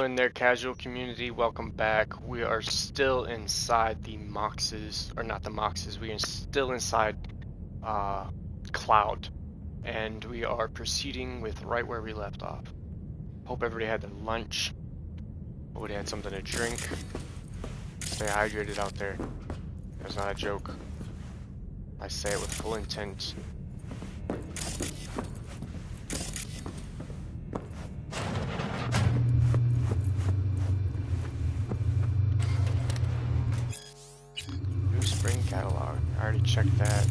In their casual community, welcome back. We are still inside the Moxes, or not the Moxes, we are still inside Cloud. And we are proceeding with right where we left off. Hope everybody had their lunch. Everybody had something to drink. Stay hydrated out there. That's not a joke. I say it with full intent. New spring catalog. I already checked that.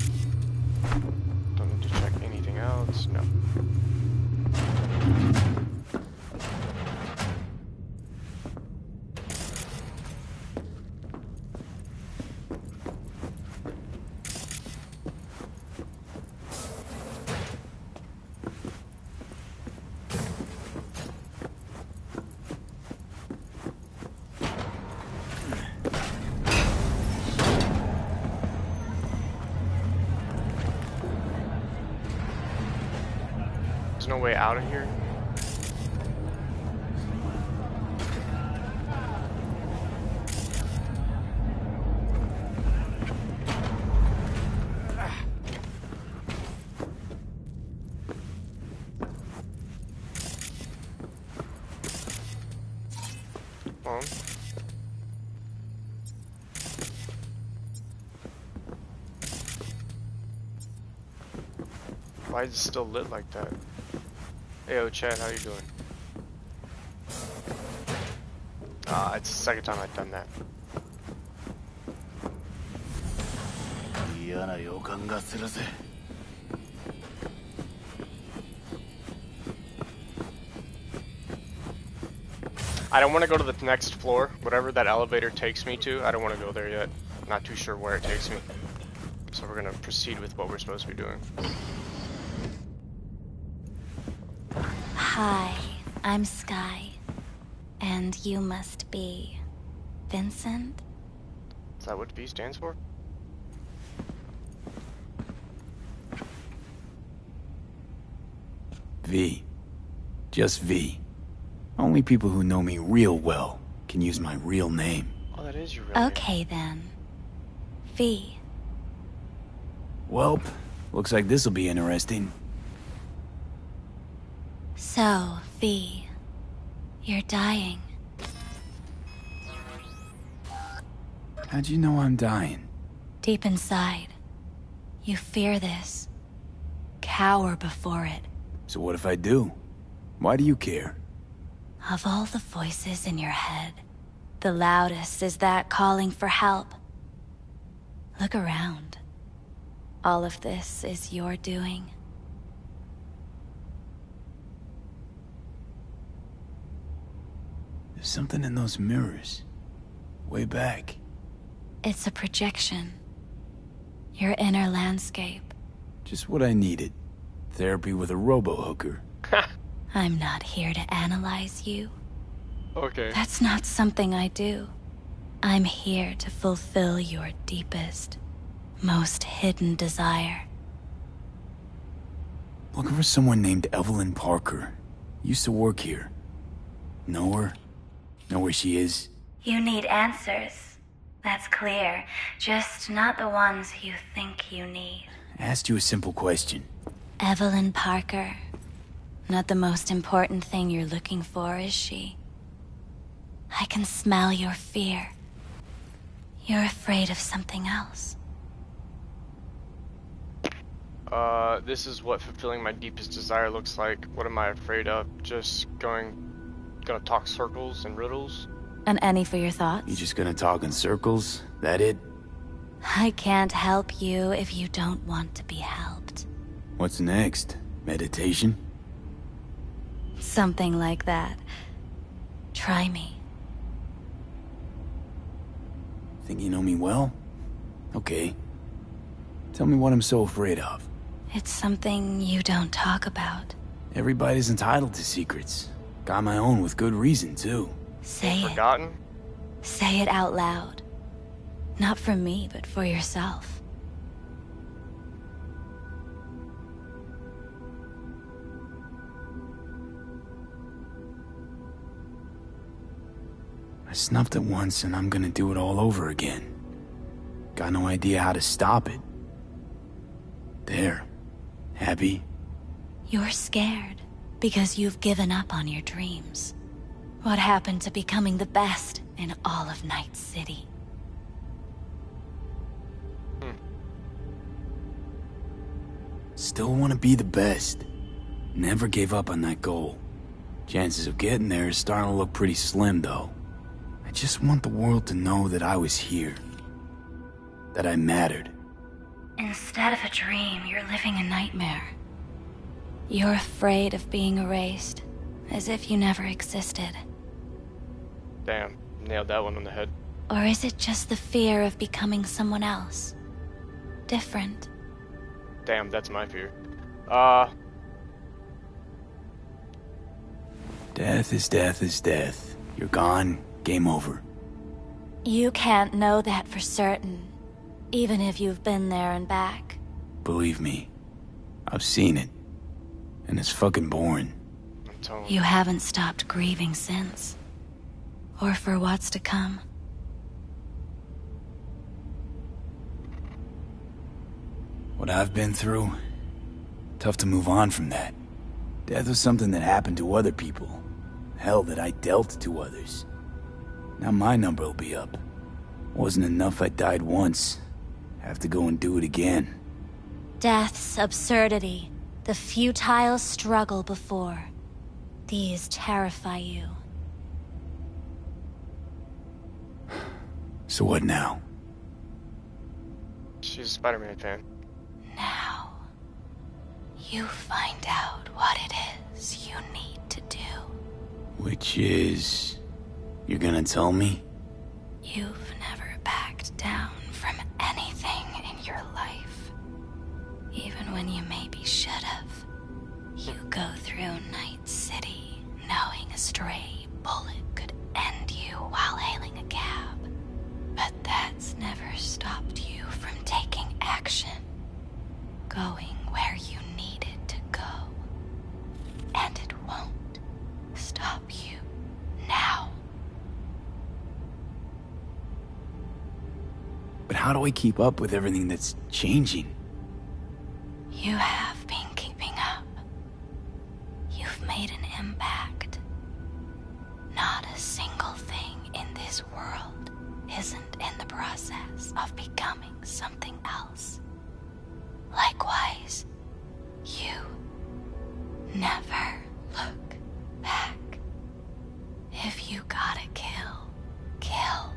Don't need to check anything else. No. There's no way out of here. Come on. Why is it still lit like that? Hey, yo, chat, how you doing? It's the second time I've done that. I don't want to go to the next floor. Whatever that elevator takes me to, I don't want to go there yet. Not too sure where it takes me. So we're going to proceed with what we're supposed to be doing. Hi, I'm Sky. And you must be Vincent? Is that what V stands for? V. Just V. Only people who know me real well can use my real name. Oh, that is your real name. Okay then. V. Welp, looks like this'll be interesting. So, V, you're dying. How'd you know I'm dying? Deep inside, you fear this. Cower before it. So what if I do? Why do you care? Of all the voices in your head, the loudest is that calling for help. Look around. All of this is your doing. There's something in those mirrors. Way back. It's a projection. Your inner landscape. Just what I needed. Therapy with a robo-hooker. I'm not here to analyze you. Okay. That's not something I do. I'm here to fulfill your deepest, most hidden desire. Looking for someone named Evelyn Parker. Used to work here. Know her? Know where she is? You need answers. That's clear. Just not the ones you think you need. Asked you a simple question. Evelyn Parker. Not the most important thing you're looking for, is she? I can smell your fear. You're afraid of something else. This is what fulfilling my deepest desire looks like. What am I afraid of? Just gonna talk circles and riddles? An any for your thoughts? You just gonna talk in circles? That it? I can't help you if you don't want to be helped. What's next? Meditation? Something like that. Try me. Think you know me well? Okay. Tell me what I'm so afraid of. It's something you don't talk about. Everybody's entitled to secrets. Got my own with good reason, too. Say it. Forgotten? Say it out loud. Not for me, but for yourself. snuffed it once and I'm gonna do it all over again. Got no idea how to stop it. There. Happy? You're scared because you've given up on your dreams. What happened to becoming the best in all of Night City? Still want to be the best. Never gave up on that goal. Chances of getting there is starting to look pretty slim, though. I just want the world to know that I was here. That I mattered. Instead of a dream, you're living a nightmare. You're afraid of being erased, as if you never existed. Damn, nailed that one on the head. Or is it just the fear of becoming someone else? Different. Damn, that's my fear. Death is death is death. You're gone, game over. You can't know that for certain, even if you've been there and back. Believe me, I've seen it. And it's fucking boring. I'm telling You haven't stopped grieving since. Or for what's to come. What I've been through, tough to move on from that. Death was something that happened to other people. Hell, that I dealt to others. Now my number will be up. Wasn't enough I died once. Have to go and do it again. Death's absurdity, the futile struggle before. These terrify you. So what now? She's a Spider-Man fan. Now, you find out what it is you need to do. Which is... You're gonna tell me? You've never backed down from anything in your life. Even when you maybe should have. You go through Night City knowing a stray bullet could end you while hailing a cab. But that's never stopped you from taking action. Going where you needed to go. And it won't stop you now. But how do I keep up with everything that's changing? You have been keeping up. You've made an impact. Not a single thing in this world isn't in the process of becoming something else. Likewise, you never look back. If you gotta kill, kill.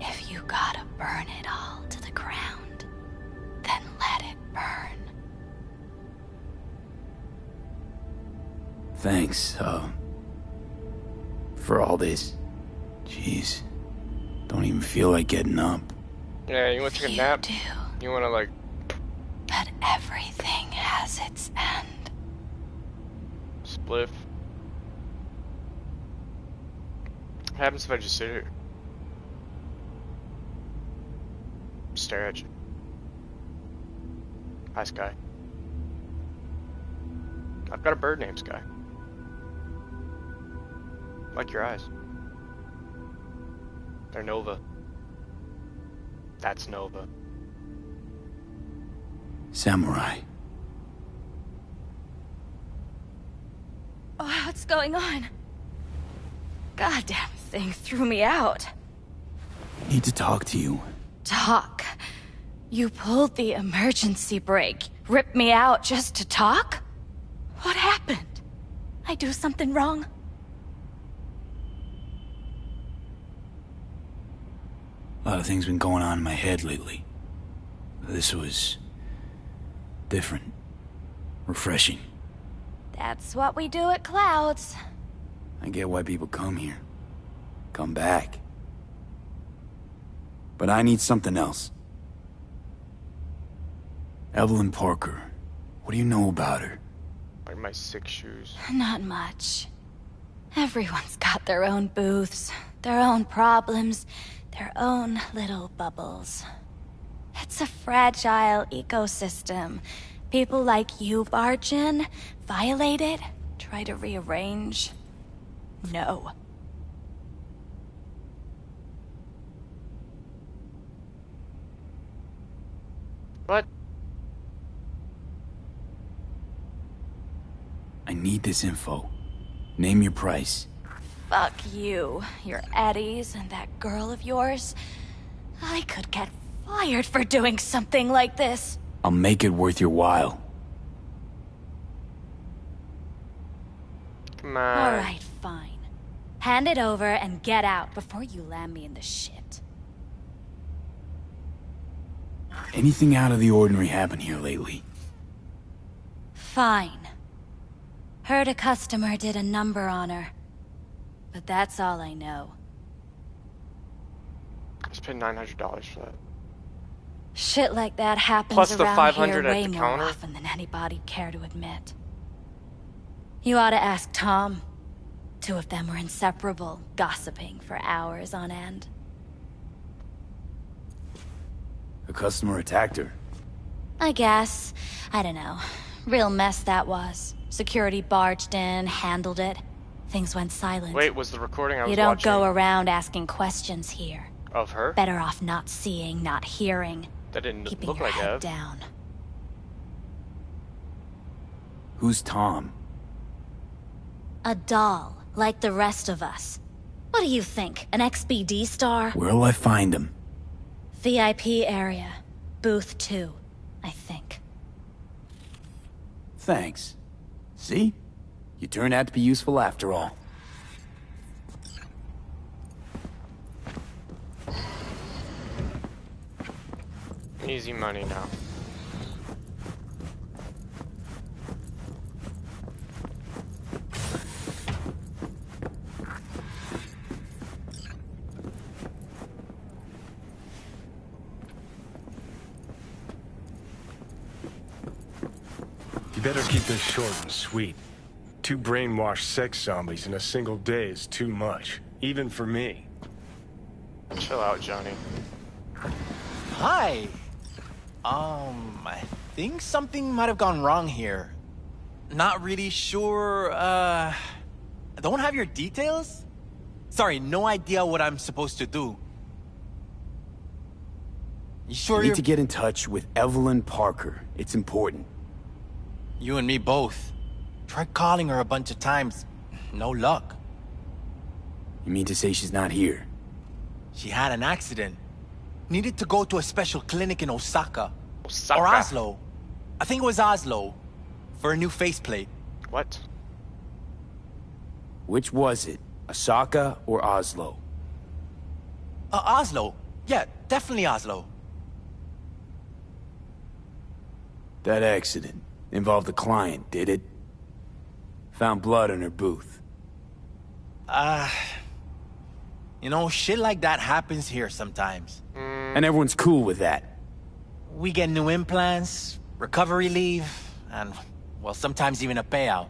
If you gotta burn it all to the ground, then let it burn. Thanks, for all this. Jeez. Don't even feel like getting up. Yeah, you want to take a nap? You do, You want to, like... but everything has its end. Spliff? What happens if I just sit here? Stare at you. Hi, Sky. I've got a bird named Sky. Like your eyes. They're Nova. That's Nova. Samurai. Oh, what's going on? Goddamn thing threw me out. Need to talk to you. Talk? You pulled the emergency brake, ripped me out just to talk? What happened? I do something wrong? A lot of things been going on in my head lately. This was... different. Refreshing. That's what we do at Clouds. I get why people come here. Come back. But I need something else. Evelyn Parker. What do you know about her? Like my 6 shoes. Not much. Everyone's got their own booths, their own problems, their own little bubbles. It's a fragile ecosystem. People like you barge in, violate it, try to rearrange. No. What? I need this info. Name your price. Fuck you, your Eddies, and that girl of yours. I could get fired for doing something like this. I'll make it worth your while. Come on. Alright, fine. Hand it over and get out before you land me in the shit. Anything out of the ordinary happen here lately? Fine. Heard a customer did a number on her. But that's all I know. I just paid $900 for that. Shit like that happens Plus the around 500 here at way the more counter? often than anybody'd care to admit. You ought to ask Tom. Two of them were inseparable, gossiping for hours on end. A customer attacked her. I guess. I don't know. Real mess that was. Security barged in, handled it. Things went silent. Wait, was the recording I was You don't watching go around asking questions here. of her? Better off not seeing, not hearing. That didn't Keeping look your like head Ev. down. Who's Tom? A doll, like the rest of us. What do you think, an XBD star? Where'll I find him? VIP area. Booth 2, I think. Thanks. See? You turned out to be useful after all. Easy money now. You better keep this short and sweet. 2 brainwashed sex zombies in a single day is too much, even for me. Chill out, Johnny. Hi. I think something might have gone wrong here. Not really sure, I don't have your details? Sorry, no idea what I'm supposed to do. You sure I need you're... to get in touch with Evelyn Parker. It's important. You and me both. Tried calling her a bunch of times. No luck. You mean to say she's not here? She had an accident. Needed to go to a special clinic in Osaka. Osaka. Or Oslo. I think it was Oslo. For a new faceplate. What? Which was it? Osaka or Oslo? Oslo. Yeah, definitely Oslo. That accident involved a client, did it? Found blood in her booth. You know, shit like that happens here sometimes. And everyone's cool with that. We get new implants, recovery leave, and, well, sometimes even a payout.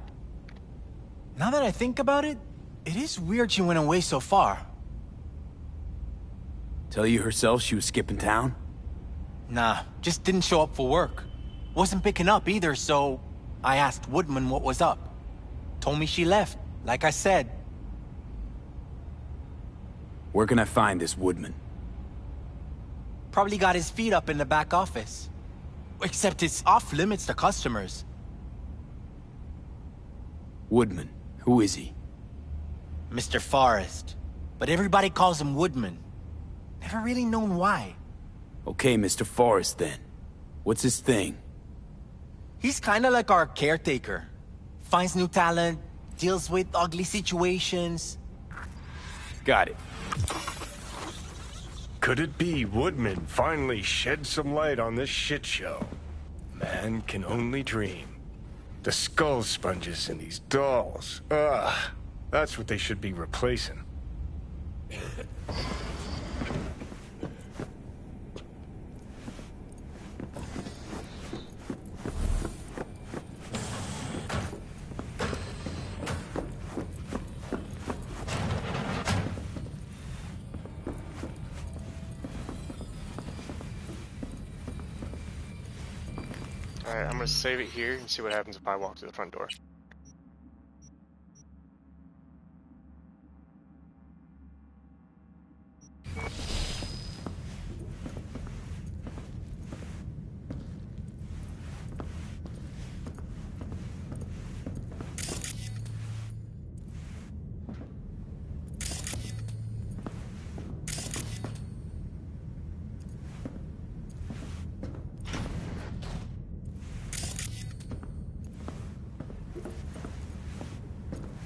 Now that I think about it, it is weird she went away so far. Tell you herself she was skipping town? Nah, just didn't show up for work. Wasn't picking up either, so I asked Woodman what was up. Told me she left, like I said. Where can I find this Woodman? Probably got his feet up in the back office. Except it's off limits to customers. Woodman, who is he? Mr. Forrest. But everybody calls him Woodman. Never really known why. Okay, Mr. Forrest then. What's his thing? He's kinda like our caretaker. Finds new talent, deals with ugly situations. Got it. Could it be Woodman finally shed some light on this shit show? Man can only dream. The skull sponges in these dolls. Ugh. That's what they should be replacing. Alright, I'm gonna save it here and see what happens if I walk through the front door.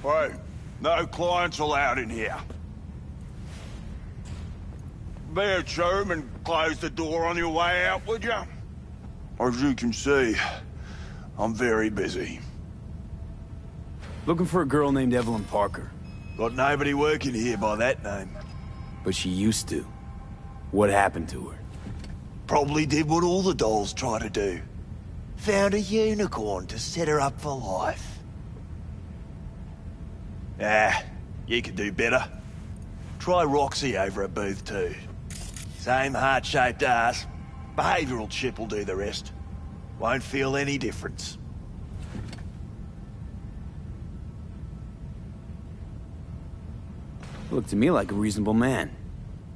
Wait, no clients allowed in here. Be a chum and close the door on your way out, would you? As you can see, I'm very busy. Looking for a girl named Evelyn Parker. Got nobody working here by that name. But she used to. What happened to her? Probably did what all the dolls try to do. Found a unicorn to set her up for life. Ah, you could do better. Try Roxy over at Booth 2. Same heart-shaped ass. Behavioral chip will do the rest. Won't feel any difference. Look to me like a reasonable man.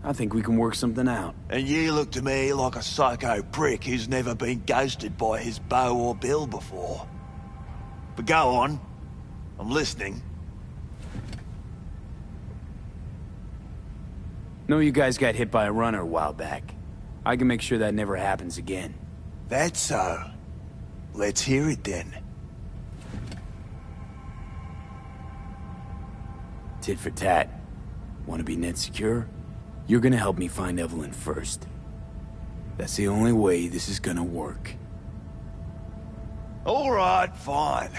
I think we can work something out. And you look to me like a psycho prick who's never been ghosted by his beau or bill before. But go on. I'm listening. Know you guys got hit by a runner a while back. I can make sure that never happens again. That's so. Let's hear it then. Tit for tat. Want to be net secure? You're gonna help me find Evelyn first. That's the only way this is gonna work. All right, fine.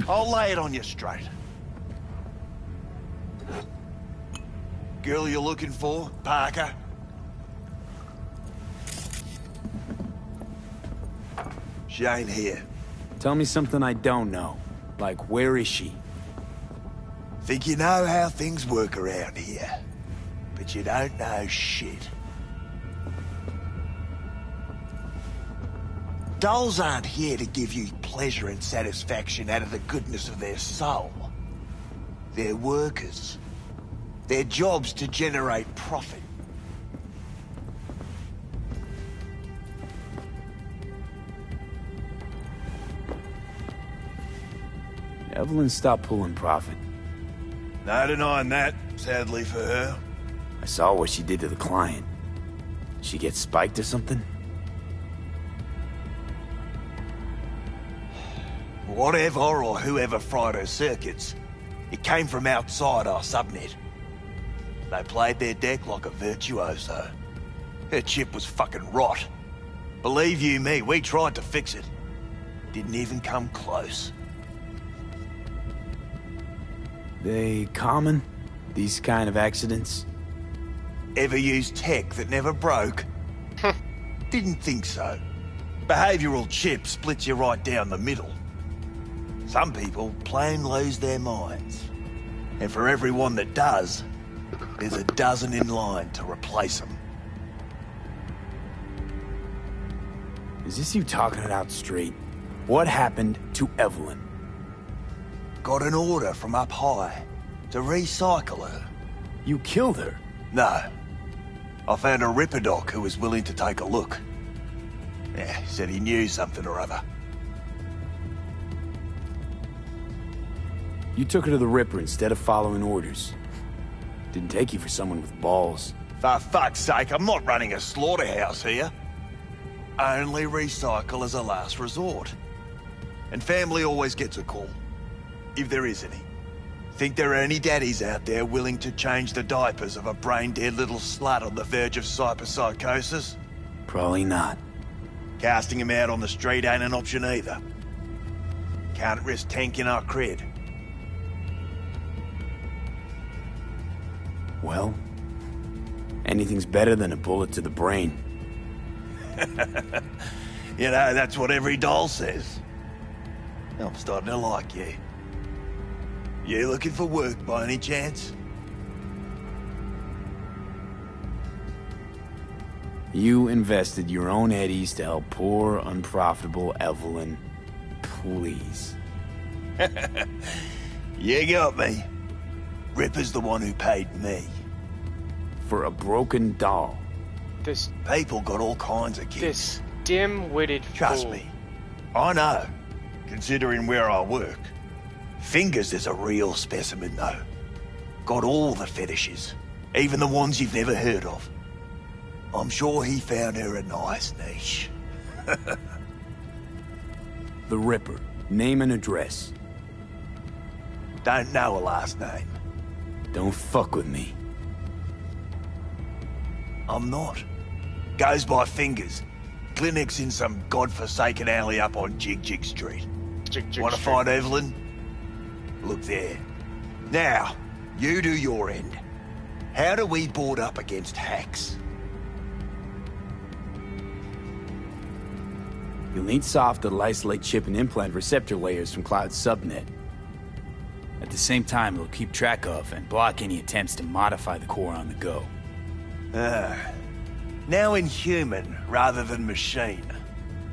I'll lay it on you straight. Girl you're looking for, Parker? She ain't here. Tell me something I don't know. Like, where is she? Think you know how things work around here, but you don't know shit. Dolls aren't here to give you pleasure and satisfaction out of the goodness of their soul. They're workers. Their job's to generate profit. Evelyn stopped pulling profit. No denying that, sadly for her. I saw what she did to the client. She get spiked or something? Whatever or whoever fried her circuits, it came from outside our subnet. They played their deck like a virtuoso. Her chip was fucking rot. Believe you me, we tried to fix it. Didn't even come close. They common? These kind of accidents? Ever used tech that never broke? Didn't think so. Behavioral chip splits you right down the middle. Some people plain lose their minds. And for everyone that does, there's a dozen in line to replace them. Is this you talking it out straight? What happened to Evelyn? Got an order from up high to recycle her. You killed her? No. I found a Ripper doc who was willing to take a look. Yeah, he said he knew something or other. You took her to the Ripper instead of following orders. Didn't take you for someone with balls. For fuck's sake, I'm not running a slaughterhouse here. Only recycle as a last resort. And family always gets a call. If there is any. Think there are any daddies out there willing to change the diapers of a brain-dead little slut on the verge of cyberpsychosis? Probably not. Casting him out on the street ain't an option either. Can't risk tanking our cred. Well, anything's better than a bullet to the brain. You know, that's what every doll says. I'm starting to like you. You looking for work by any chance? You invested your own eddies to help poor, unprofitable Evelyn. Please. You got me. Ripper's the one who paid me. For a broken doll. This People got all kinds of kids. this dim-witted Trust fool. me. I know, considering where I work. Fingers is a real specimen, though. Got all the fetishes, even the ones you've never heard of. I'm sure he found her a nice niche. The Ripper. Name and address. Don't know her last name. Don't fuck with me. I'm not. Goes by Fingers. Clinic's in some godforsaken alley up on Jig Jig Street. Want to find Evelyn? Look there. Now, you do your end. How do we board up against hacks? You'll need soft that'll isolate chip and implant receptor layers from Cloud's subnet. At the same time, it'll keep track of and block any attempts to modify the core on the go. Now in human rather than machine.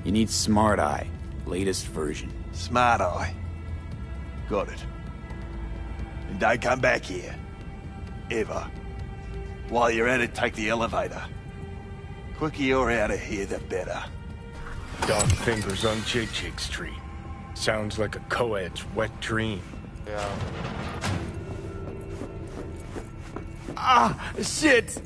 You need Smart Eye, latest version. Smart Eye. Got it. And don't come back here. Ever. While you're at it, take the elevator. Quicker you're out of here, the better. Dog Fingers on Jig Jig Street. Sounds like a co-ed's wet dream. Yeah. Ah, shit!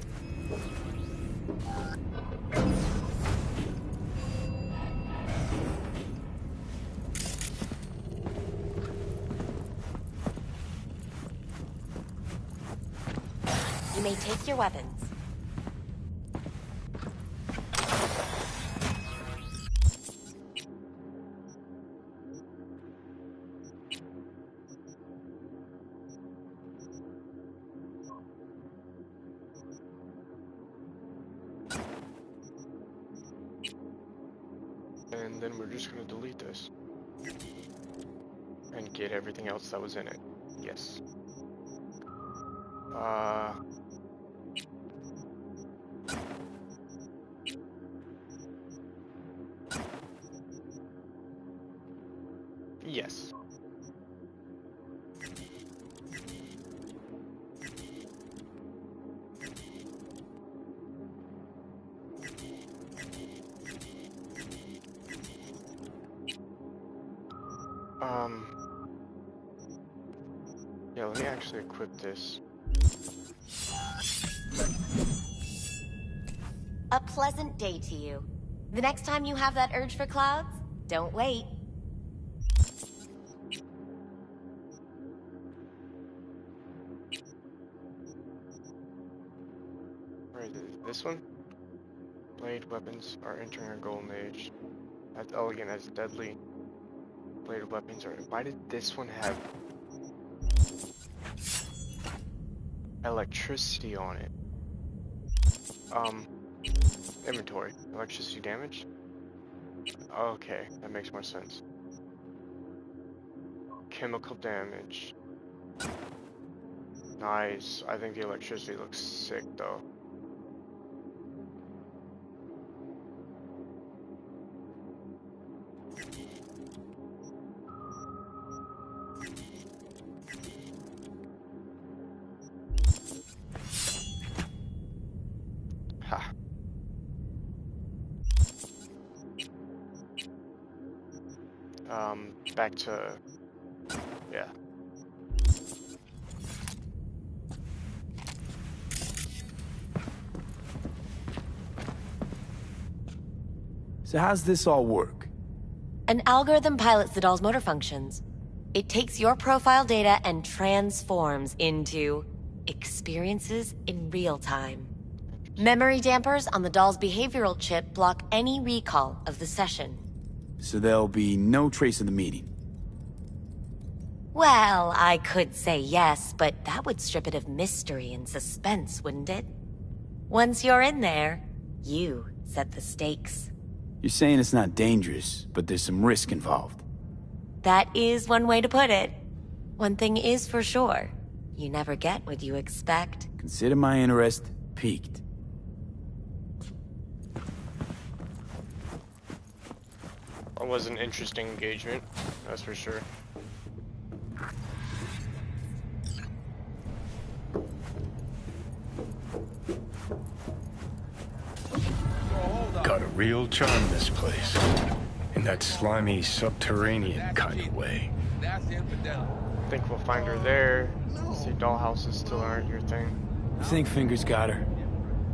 You may take your weapons. And then we're just gonna delete this. And get everything else that was in it. Yes. Yes. Yeah, let me actually equip this. A pleasant day to you. The next time you have that urge for clouds, don't wait. Where is it? This one? Blade weapons are entering our golden age. That's elegant as deadly. Blade weapons are. Why did this one have electricity on it? Inventory. Electricity damage? Okay, that makes more sense. Chemical damage. Nice. I think the electricity looks sick though. Ha. Back to, yeah. So how's this all work? An algorithm pilots the doll's motor functions. It takes your profile data and transforms into experiences in real time. Memory dampers on the doll's behavioral chip block any recall of the session. So there'll be no trace of the meeting. Well, I could say yes, but that would strip it of mystery and suspense, wouldn't it? Once you're in there, you set the stakes. You're saying it's not dangerous, but there's some risk involved. That is one way to put it. One thing is for sure, you never get what you expect. Consider my interest piqued. That was an interesting engagement, that's for sure. Got a real charm, this place. In that slimy, subterranean kind of way. I think we'll find her there. See, dollhouses still aren't your thing. I think Fingers got her.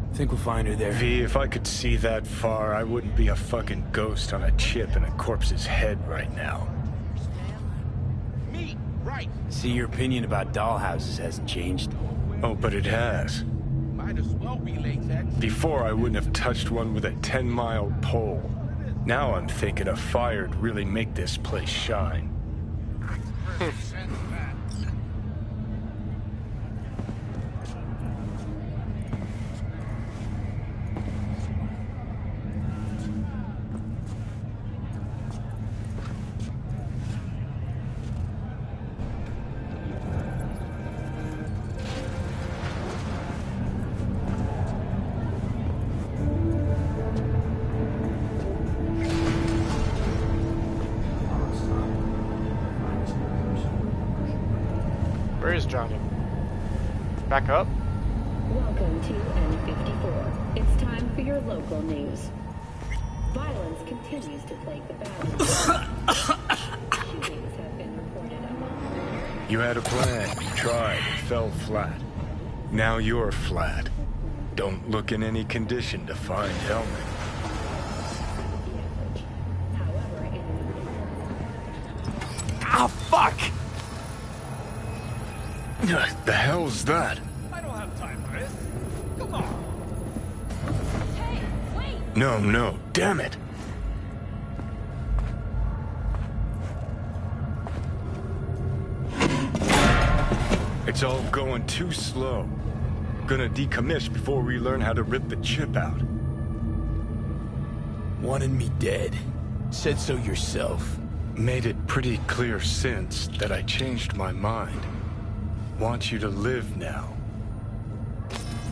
I think we'll find her there. V, if I could see that far, I wouldn't be a fucking ghost on a chip in a corpse's head right now. right. See, your opinion about dollhouses hasn't changed. Oh, but it has. Might as well be latex. Before, I wouldn't have touched one with a 10-mile pole. Now I'm thinking a fire'd really make this place shine. Where is Johnny? Back up? Welcome to N54. It's time for your local news. Violence continues to plague the valley. Shootings have been reported among. You had a plan, you tried, it fell flat. Now you're flat. Don't look in any condition to find Helmet. However, in Ah, fuck! The hell's that? I don't have time for this. Come on. Hey, wait! No, damn it. It's all going too slow. Gonna decommiss before we learn how to rip the chip out. Wanted me dead. Said so yourself. Made it pretty clear since that I changed my mind. Want you to live now.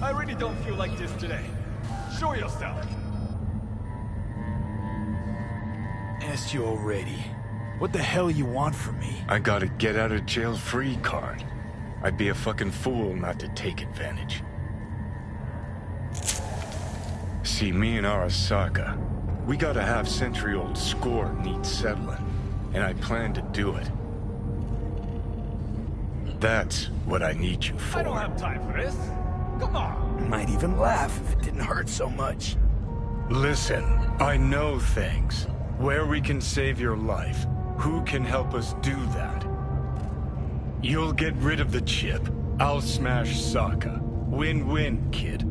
I really don't feel like this today. Show yourself. Asked you already. What the hell you want from me? I got a get out of jail free card. I'd be a fucking fool not to take advantage. See, me and Arasaka, we got a half-century-old score needs settling, and I plan to do it. That's what I need you for. I don't have time for this. Come on. Might even laugh if it didn't hurt so much. Listen, I know things. Where we can save your life. Who can help us do that? You'll get rid of the chip. I'll smash Sokka. Win-win, kid.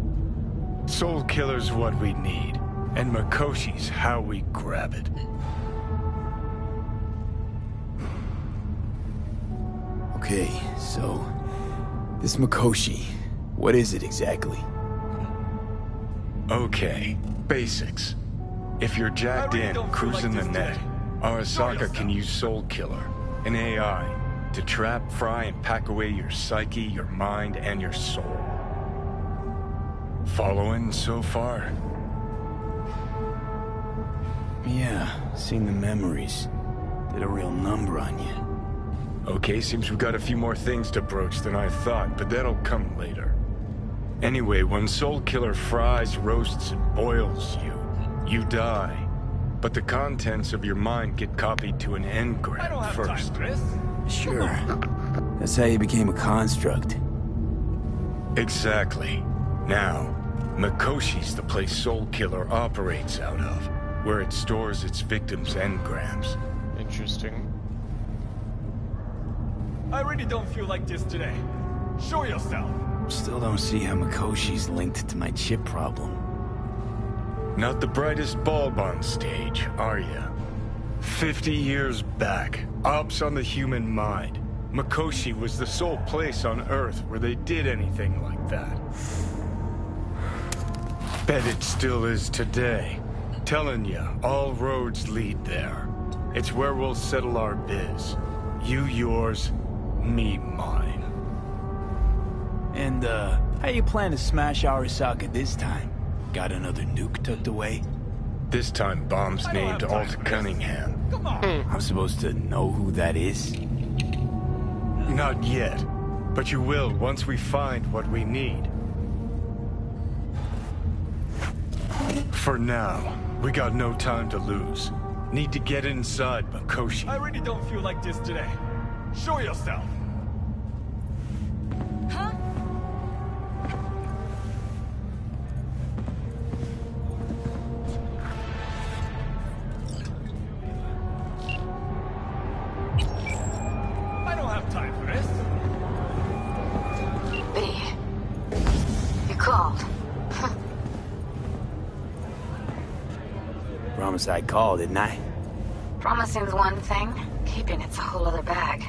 Soul Killer's what we need. And Makoshi's how we grab it. Okay, so... this Makoshi, what is it exactly? Okay, basics. If you're jacked in, cruising the net, Arasaka can use Soul Killer, an AI, to trap, fry, and pack away your psyche, your mind, and your soul. Following so far? Yeah, seen the memories. Did a real number on you. Okay, seems we've got a few more things to broach than I thought, but that'll come later. Anyway, when Soul Killer fries, roasts, and boils you, you die. But the contents of your mind get copied to an engram first. Sure. That's how you became a construct. Exactly. Now, Makoshi's the place Soul Killer operates out of, where it stores its victims' engrams. Interesting. I really don't feel like this today. Show yourself. Still don't see how Makoshi's linked to my chip problem. Not the brightest bulb on stage, are ya? 50 years back, ops on the human mind. Makoshi was the sole place on Earth where they did anything like that. Bet it still is today. Telling ya, all roads lead there. It's where we'll settle our biz. You yours, me mine. And, how you plan to smash Arasaka this time? Got another nuke tucked away? This time bomb's named Alt Cunningham. Come on. I'm supposed to know who that is? Not yet, but you will once we find what we need. For now, we got no time to lose. Need to get inside Makoshi. I really don't feel like this today. Show yourself. Huh? I don't have time homicide call, didn't I? Promising's one thing, keeping it's a whole other bag.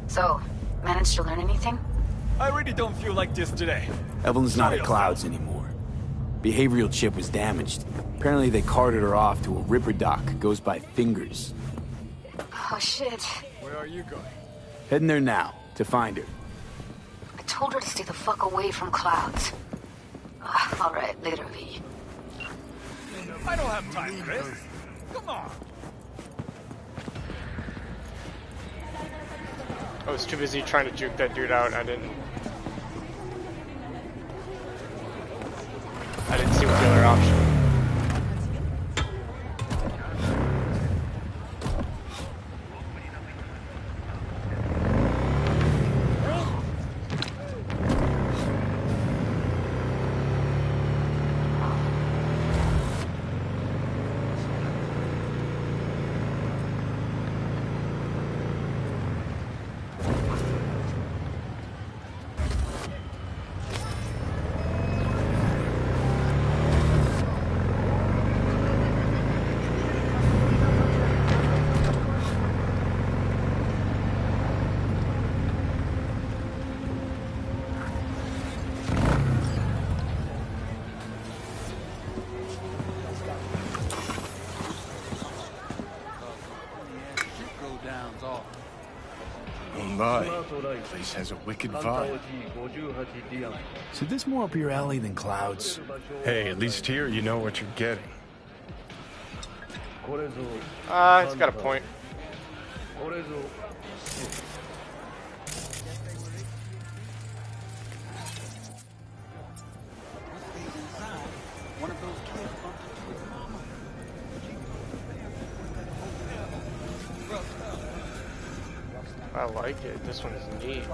So, managed to learn anything? I really don't feel like this today. Evelyn's not at Clouds anymore. Behavioral chip was damaged. Apparently they carted her off to a ripper dock. Goes by Fingers. Oh shit. Where are you going? Heading there now, to find her. I told her to stay the fuck away from Clouds. Alright, later, V. I don't have time for this. Come on. I was too busy trying to juke that dude out. I didn't see what the other option. Place has a wicked vibe. So this more up your alley than Clouds? Hey, at least here you know what you're getting. It's got a point. I like it. This one's neat.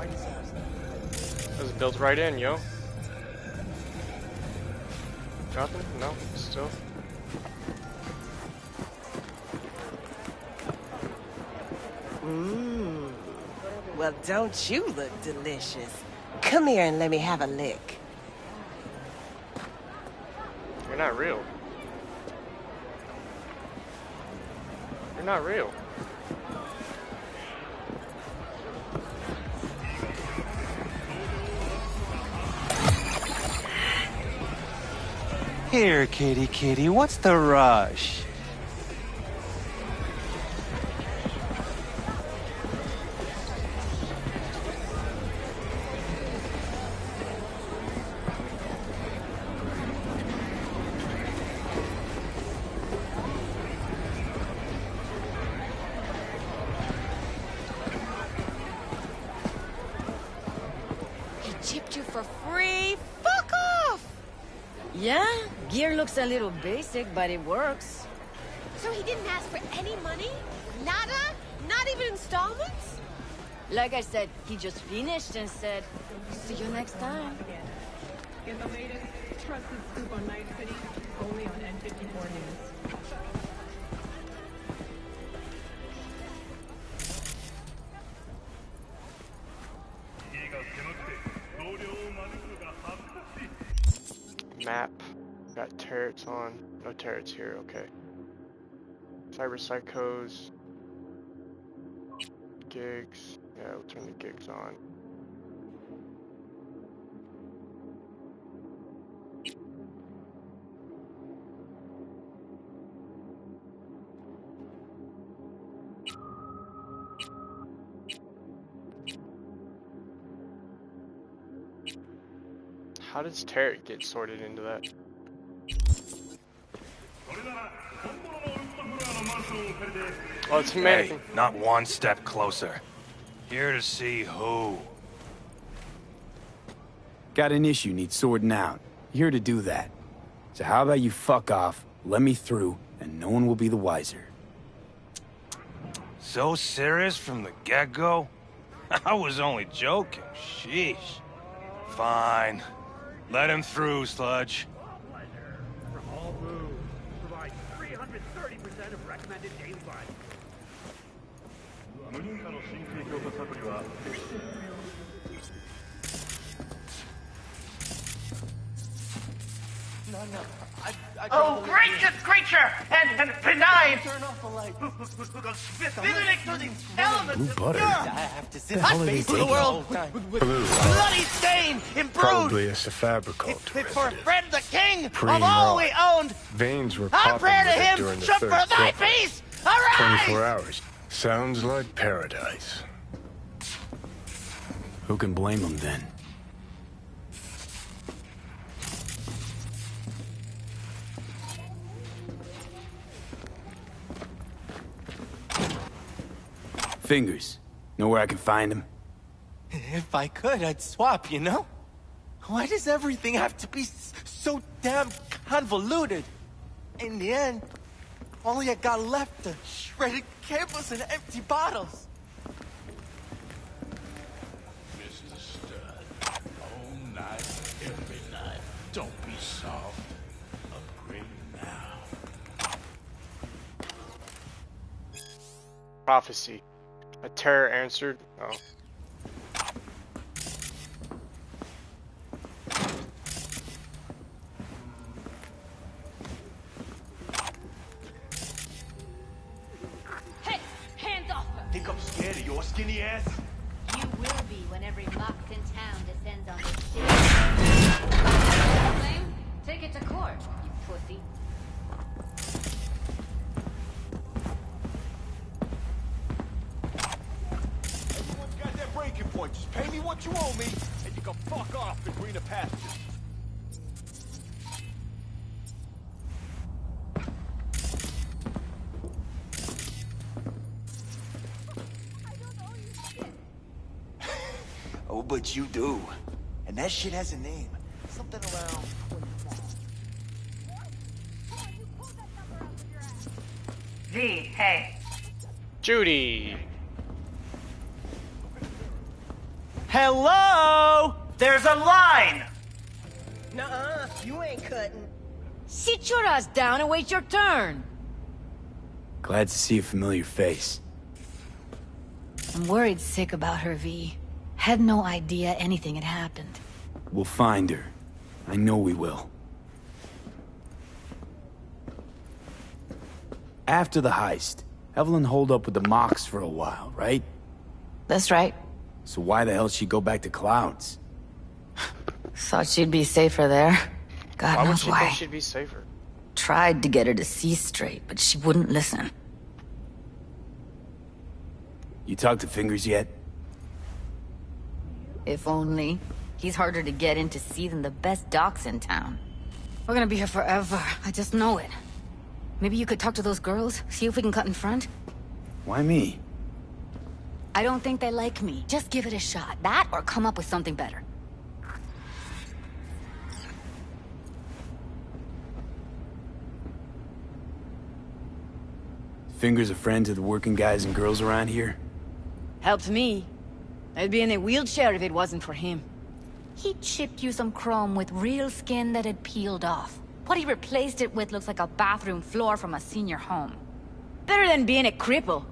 This is built right in, yo. Nothing? No, still. Mmm. Well, don't you look delicious? Come here and let me have a lick. You're not real. You're not real. Here, kitty kitty, what's the rush? He chipped you for free? Fuck off! Yeah, gear looks a little basic, but it works. So he didn't ask for any money? Nada? Not even installments? Like I said, he just finished and said, see you next time. Get the latest trusted scoop on Night City, only on N54 News. Map. Got turrets on. No turrets here, okay. Cyber Psychos. Gigs. Yeah, we'll turn the gigs on. How does turret get sorted into that? Oh, it's humanity. Hey, not one step closer. Here to see who. Got an issue needs sorting out. Here to do that. So how about you fuck off, let me through, and no one will be the wiser. So serious from the get-go? I was only joking. Sheesh. Fine. Let him through, Sludge. From all booze. Provide 330% of recommended daily volume. Oh, gracious creature! And benign! Spitting through these elements Blue of butter. pure- I have to sit the hell are they face of the taking? world Blue. bloody stain and bruised. Probably a Fabrical For Fred the king of Preem all raw. we owned. Veins were Our popping prayer to with it him during the should third for thy cycle. peace arise. 24 hours. Sounds like paradise. Who can blame him then? Fingers. Know where I can find him? If I could, I'd swap, you know? Why does everything have to be so damn convoluted? In the end, all you got left are shredded cables and empty bottles. Mr. Stud, all night, every night. Don't be soft. Upgrade now. Prophecy. A terror answered. Oh. Hey, hands off her! Think I'm scared of your skinny ass? You will be when every mock in town descends on this city. Claim? Take it to court, you pussy. Everyone's got their breaking point. Just pay me what you owe me, and you can fuck off to greener pastures. Oh, but you do. And that shit has a name. Something around... V, hey. Judy. Hello? There's a line. Nuh-uh, you ain't cutting. Sit your ass down and wait your turn. Glad to see a familiar face. I'm worried sick about her, V. Had no idea anything had happened. We'll find her. I know we will. After the heist, Evelyn holed up with the Mox for a while, right? That's right. So why the hell she go back to Clouds? Thought she'd be safer there. God Why would knows she why. think she'd be safer? Tried to get her to see straight, but she wouldn't listen. You talked to Fingers yet? If only. He's harder to get in to see than the best docs in town. We're gonna be here forever. I just know it. Maybe you could talk to those girls, see if we can cut in front? Why me? I don't think they like me. Just give it a shot. That or come up with something better. Fingers a friend to the working guys and girls around here? Helped me. I'd be in a wheelchair if it wasn't for him. He chipped you some chrome with real skin that had peeled off. What he replaced it with looks like a bathroom floor from a senior home. Better than being a cripple.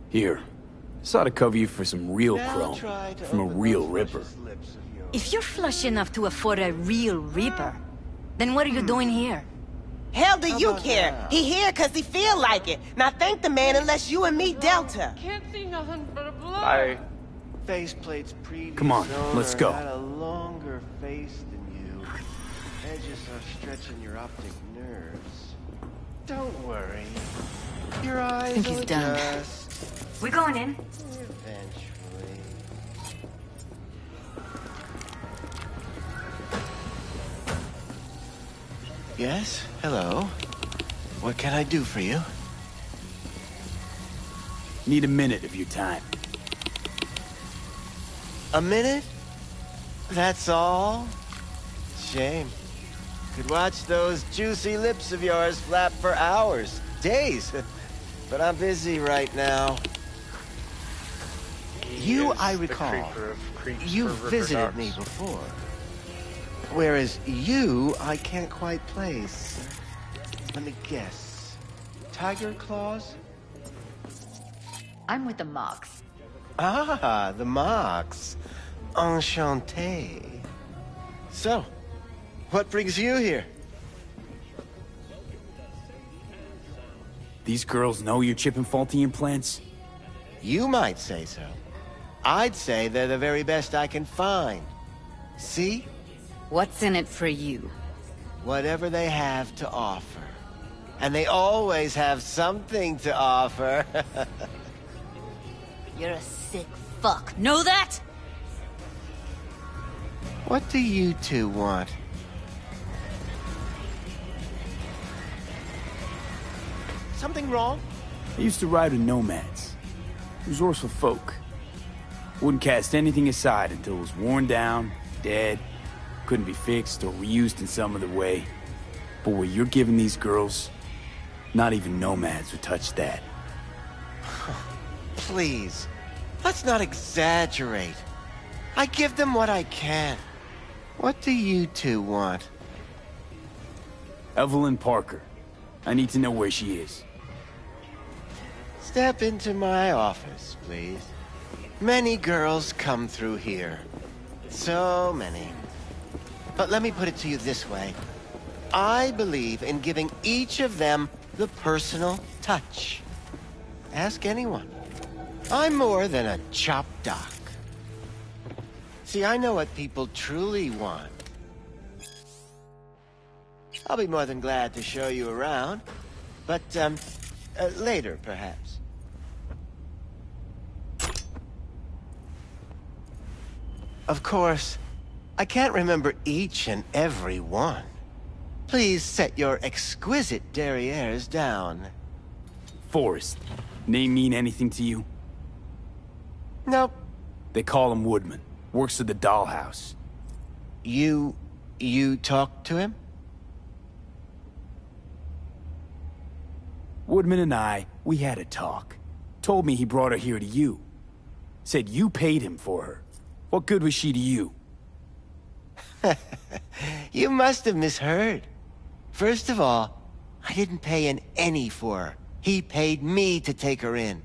Here. This ought to cover you for some real chrome. From a real ripper. If you're flush enough to afford a real reaper, then what are you doing here? Hell do you care? He here cause he feel like it. Now thank the man unless you and me Delta. Can't see nothing but a blood. I Faceplate's previous Come on, owner let's go. had a longer face than you. Edges are stretching your optic nerves. Don't worry. Your eyes think he's will done. adjust We going in? eventually. Yes? Hello? What can I do for you? Need a minute of your time. A minute? That's all? Shame. Could watch those juicy lips of yours flap for hours, days. But I'm busy right now. You, I recall, you visited me before. Whereas you, I can't quite place. Let me guess. Tiger claws? I'm with the Mox. Ah, the Mox. Enchanté. So, what brings you here? These girls know you're chipping faulty implants? You might say so. I'd say they're the very best I can find. See? What's in it for you? Whatever they have to offer. And they always have something to offer. You're a sick fuck. Know that? What do you two want? Something wrong? I used to ride with nomads. Resourceful folk. Wouldn't cast anything aside until it was worn down, dead, couldn't be fixed or reused in some other way. But what you're giving these girls, not even nomads would touch that. Please, let's not exaggerate. I give them what I can. What do you two want? Evelyn Parker. I need to know where she is. Step into my office, please. Many girls come through here. So many. But let me put it to you this way. I believe in giving each of them the personal touch. Ask anyone. I'm more than a chop doc. See, I know what people truly want. I'll be more than glad to show you around. But, later, perhaps. Of course, I can't remember each and every one. Please set your exquisite derrieres down. Forrest. Name mean anything to you? Nope. They call him Woodman. Works at the dollhouse. You talked to him? Woodman and we had a talk. Told me he brought her here to you. Said you paid him for her. What good was she to you? You must have misheard. First of all, I didn't pay an any for her. He paid me to take her in.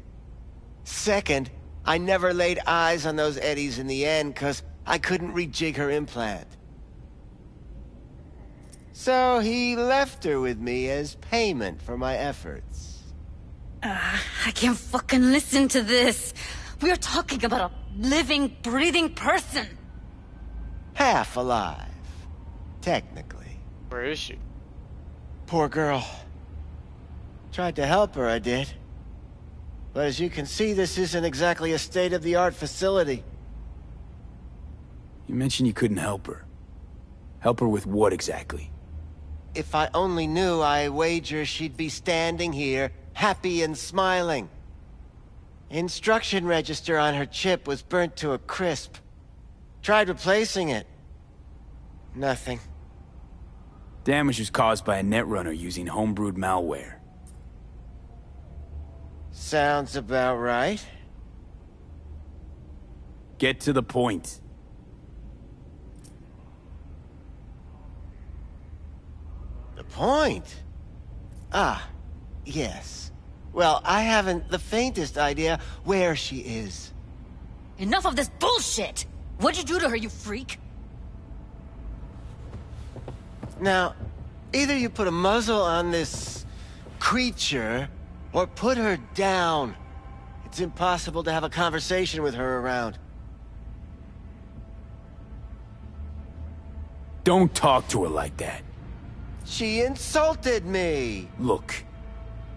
Second, I never laid eyes on those eddies in the end because I couldn't rejig her implant. So he left her with me as payment for my efforts. I can't fucking listen to this. We're talking about a living, breathing person. Half alive. Technically. Where is she? Poor girl. Tried to help her, I did. But as you can see, this isn't exactly a state-of-the-art facility. You mentioned you couldn't help her. Help her with what exactly? If I only knew, I wager she'd be standing here, happy and smiling. Instruction register on her chip was burnt to a crisp. Tried replacing it. Nothing. Damage was caused by a netrunner using homebrewed malware. Sounds about right. Get to the point. The point? Ah, yes. Well, I haven't the faintest idea where she is. Enough of this bullshit! What'd you do to her, you freak? Now, either you put a muzzle on this creature, or put her down. It's impossible to have a conversation with her around. Don't talk to her like that. She insulted me! Look,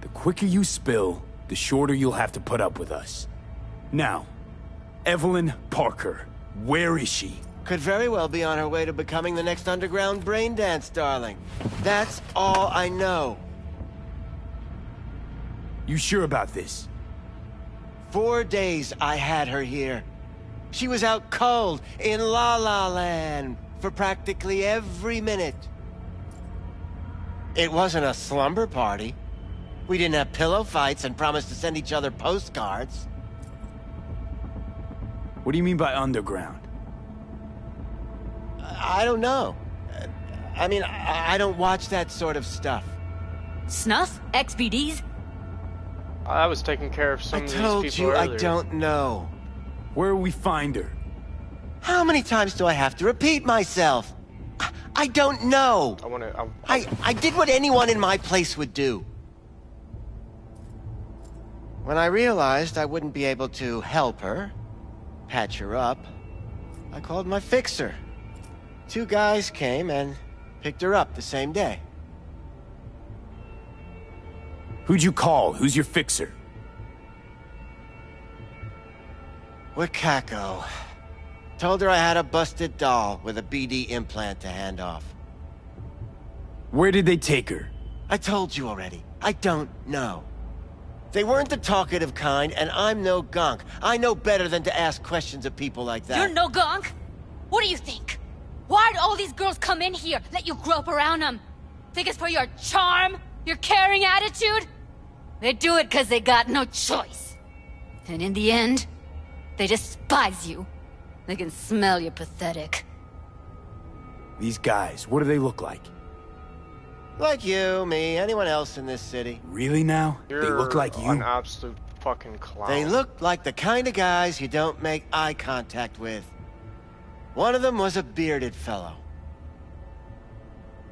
the quicker you spill, the shorter you'll have to put up with us. Now, Evelyn Parker, where is she? Could very well be on her way to becoming the next underground braindance darling. That's all I know. You sure about this? 4 days I had her here. She was out cold in La La Land for practically every minute. It wasn't a slumber party. We didn't have pillow fights and promised to send each other postcards. What do you mean by underground? I don't know. I mean, I don't watch that sort of stuff. Snuff? XBDs? I was taking care of some I of told these people you earlier. I don't know. Where will we find her? How many times do I have to repeat myself? I don't know. I did what anyone in my place would do. When I realized I wouldn't be able to help her, patch her up, I called my fixer. 2 guys came and picked her up the same day. Who'd you call? Who's your fixer? Wakako. Told her I had a busted doll with a BD implant to hand off. Where did they take her? I told you already. I don't know. They weren't the talkative kind, and I'm no gonk. I know better than to ask questions of people like that. You're no gonk? What do you think? Why'd all these girls come in here, let you grope around them? Think it's for your charm? Your caring attitude? They do it because they got no choice. And in the end, they despise you. They can smell you're pathetic. These guys, what do they look like? Like you, me, anyone else in this city. Really now? They look like you? An absolute fucking clown. They look like the kind of guys you don't make eye contact with. One of them was a bearded fellow.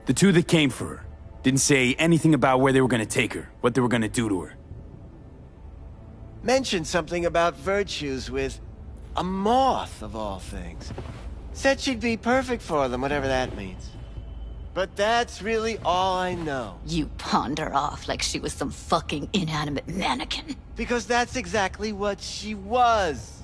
The 2 that came for her didn't say anything about where they were gonna take her, what they were gonna do to her. Mentioned something about virtues with a moth, of all things. Said she'd be perfect for them, whatever that means. But that's really all I know. You pawned her off like she was some fucking inanimate mannequin. Because that's exactly what she was.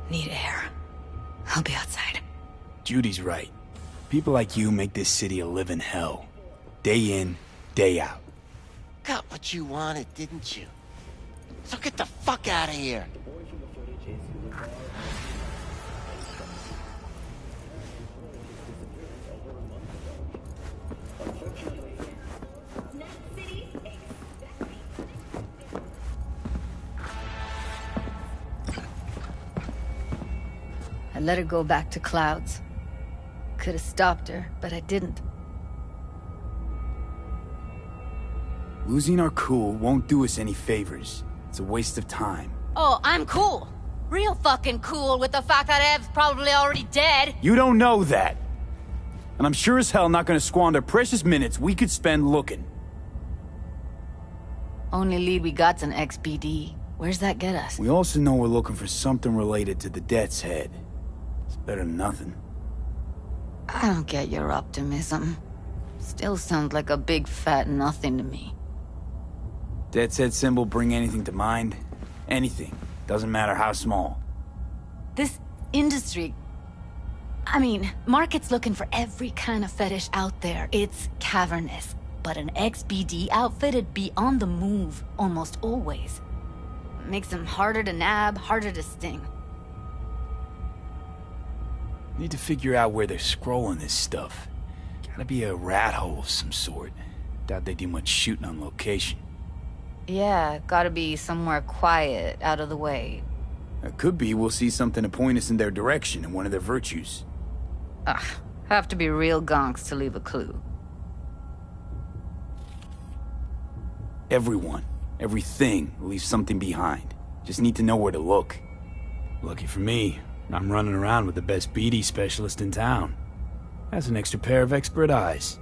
Need air. I'll be outside. Judy's right. People like you make this city a living hell. Day in, day out. Got what you wanted, didn't you? So get the fuck out of here. I let her go back to Clouds. Could have stopped her, but I didn't. Losing our cool won't do us any favors. It's a waste of time. Oh, I'm cool. Real fucking cool with the fact that Ev's probably already dead. You don't know that. And I'm sure as hell not gonna squander precious minutes we could spend looking. Only lead we got's an XBD. Where's that get us? We also know we're looking for something related to the Death's Head. It's better than nothing. I don't get your optimism. Still sounds like a big fat nothing to me. Death's Head symbol bring anything to mind? Anything. Doesn't matter how small. This industry... I mean, market's looking for every kind of fetish out there. It's cavernous. But an XBD outfit'd be on the move, almost always. Makes them harder to nab, harder to sting. Need to figure out where they're scrolling this stuff. Gotta be a rat hole of some sort. Doubt they do much shooting on location. Yeah, gotta be somewhere quiet, out of the way. It could be we'll see something to point us in their direction in one of their virtues. Ugh, have to be real gonks to leave a clue. Everyone, everything leaves something behind. Just need to know where to look. Lucky for me, I'm running around with the best BD specialist in town. That's an extra pair of expert eyes.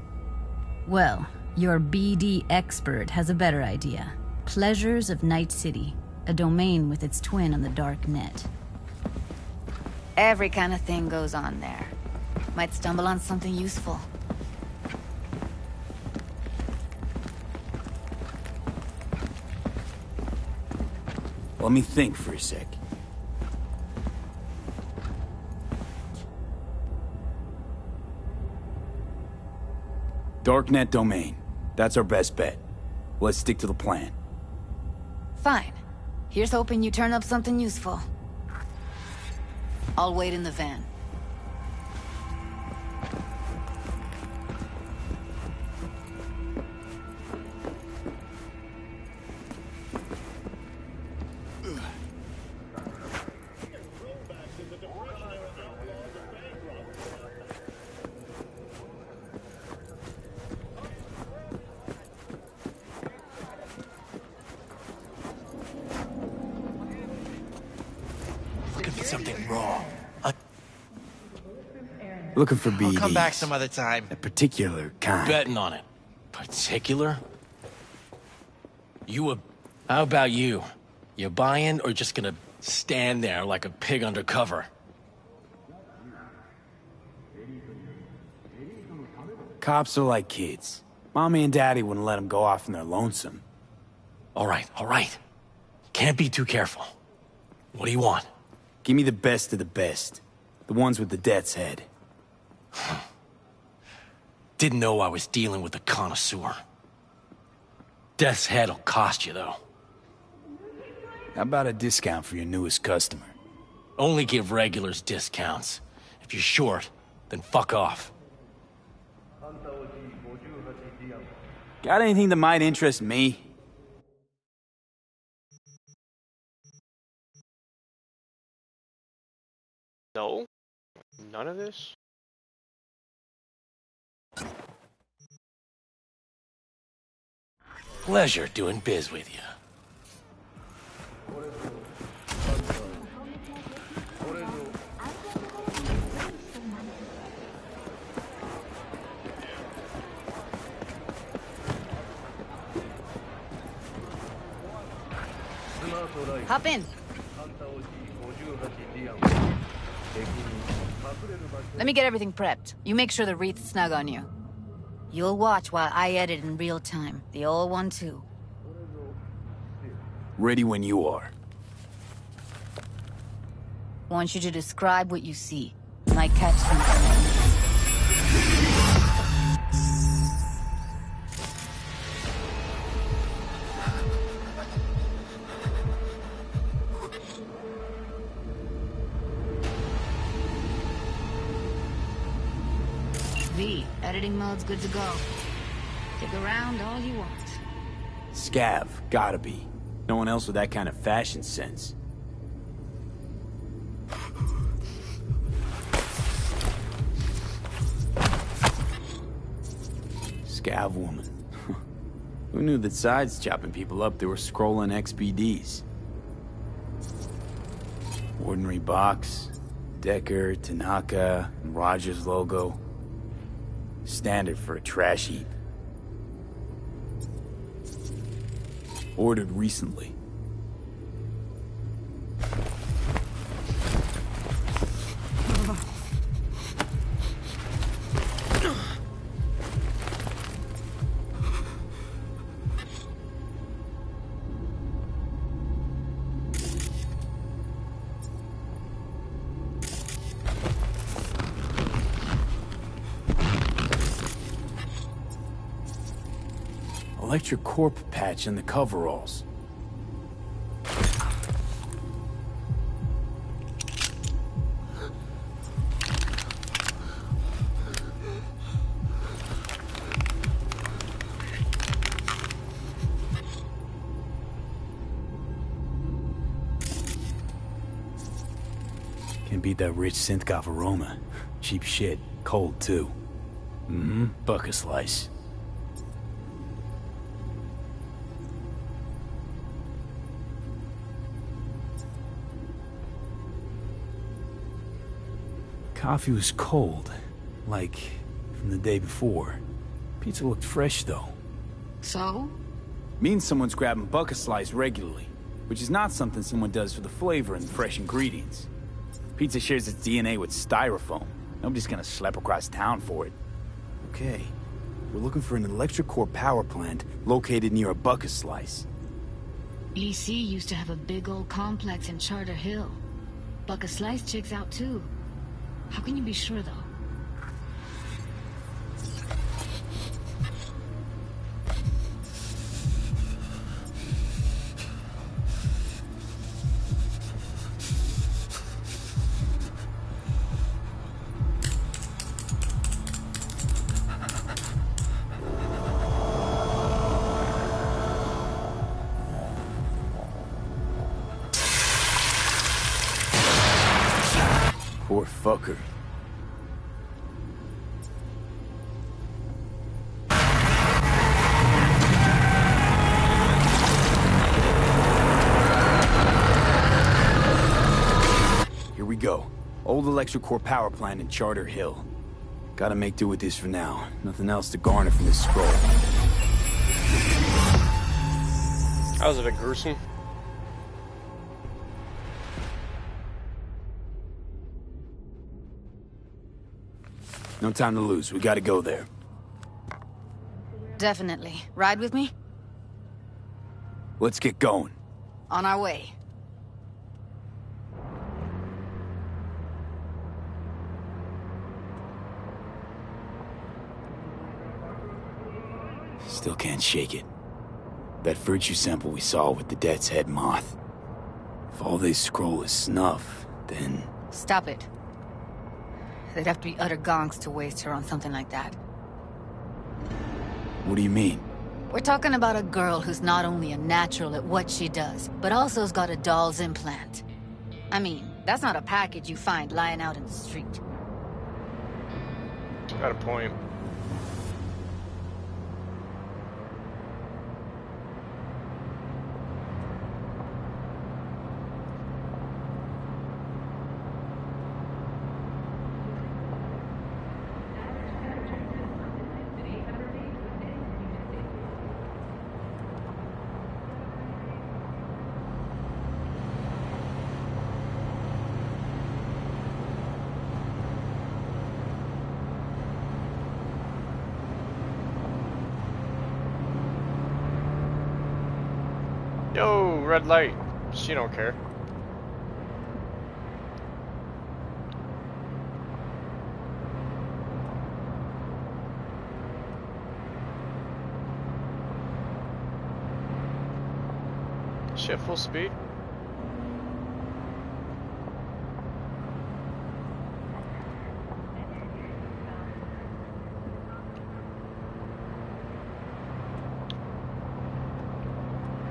Well, your BD expert has a better idea. Pleasures of Night City, a domain with its twin on the dark net. Every kind of thing goes on there. Might stumble on something useful. Let me think for a sec. Darknet domain. That's our best bet. Let's stick to the plan. Fine. Here's hoping you turn up something useful. I'll wait in the van. did something wrong. Looking for BDs. I'll come back some other time. A particular kind. Betting on it. Particular? How about you? You buying or just gonna stand there like a pig under cover? Cops are like kids. Mommy and Daddy wouldn't let them go off in their lonesome. All right. Can't be too careful. What do you want? Give me the best of the best. The ones with the death's head. Didn't know I was dealing with a connoisseur. Death's head'll cost you, though. How about a discount for your newest customer? Only give regulars discounts. If you're short, then fuck off. Got anything that might interest me? No? None of this? Pleasure doing biz with you. Hop in. Let me get everything prepped. You make sure the wreath's snug on you. You'll watch while I edit in real time. The old one, too. Ready when you are. Want you to describe what you see. Might catch something. Editing mode's good to go. Stick around all you want. Scav, gotta be. No one else with that kind of fashion sense. Scav woman. Who knew that sides chopping people up, they were scrolling XBDs? Ordinary box, Decker, Tanaka, and Rogers logo. Standard for a trash heap. Ordered recently. Electric corp patch in the coveralls. Can't beat that rich synth-goth aroma. Cheap shit. Cold, too. Mm-hmm. Buck a slice. Coffee was cold, like from the day before. Pizza looked fresh, though. So? Means someone's grabbing bucket slice regularly, which is not something someone does for the flavor and the fresh ingredients. Pizza shares its DNA with styrofoam. Nobody's gonna schlep across town for it. Okay, we're looking for an electric core power plant located near a bucket slice. EC used to have a big old complex in Charter Hill. Bucket Slice checks out, too. How can you be sure, though? Poor fucker. go. Old ElectroCore power plant in Charter Hill. Gotta make do with this for now. Nothing else to garner from this scroll. That was a bit gruesome. No time to lose. We gotta go there. Definitely. Ride with me? Let's get going. On our way. Still can't shake it. That virtue sample we saw with the Death's Head moth. If all they scroll is snuff, then... Stop it. They'd have to be utter gonks to waste her on something like that. What do you mean? We're talking about a girl who's not only a natural at what she does, but also has got a doll's implant. I mean, that's not a package you find lying out in the street. Got a point. Yo, red light. She don't care. Shit, full speed.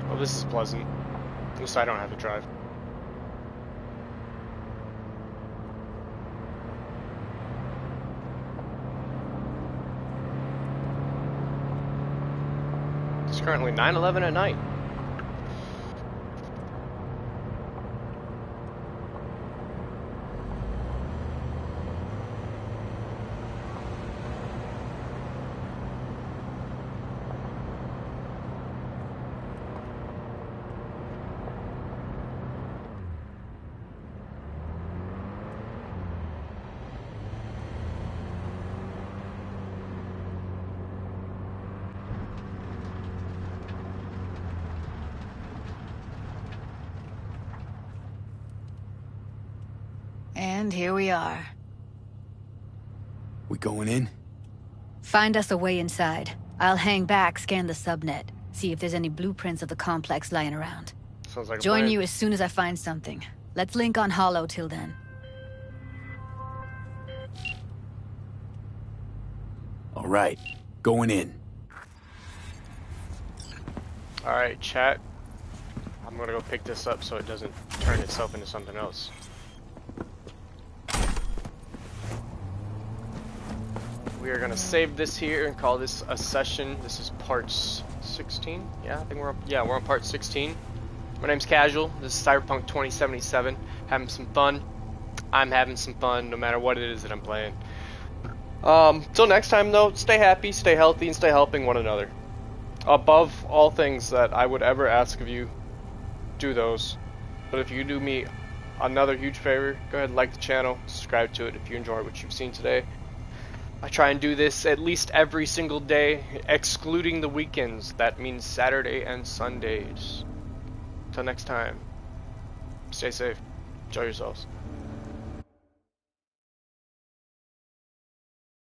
Oh, this is pleasant. At least I don't have to drive. It's currently 9:11 at night. And here we are. We going in? Find us a way inside. I'll hang back, scan the subnet, see if there's any blueprints of the complex lying around. Sounds like a Join plan. you as soon as I find something. Let's link on Hollow till then. All right, going in. All right, chat. I'm gonna go pick this up so it doesn't turn itself into something else. We are gonna save this here and call this a session. This is part 16. Yeah, I think we're on part 16. My name's Casual. This is CyberPunk 2077. Having some fun. I'm having some fun no matter what it is that I'm playing. Till next time though, stay happy, stay healthy, and stay helping one another. Above all things that I would ever ask of you, do those. But if you do me another huge favor, go ahead and like the channel, subscribe to it if you enjoyed what you've seen today. I try and do this at least every single day, excluding the weekends. That means Saturday and Sundays. Till next time, stay safe, enjoy yourselves.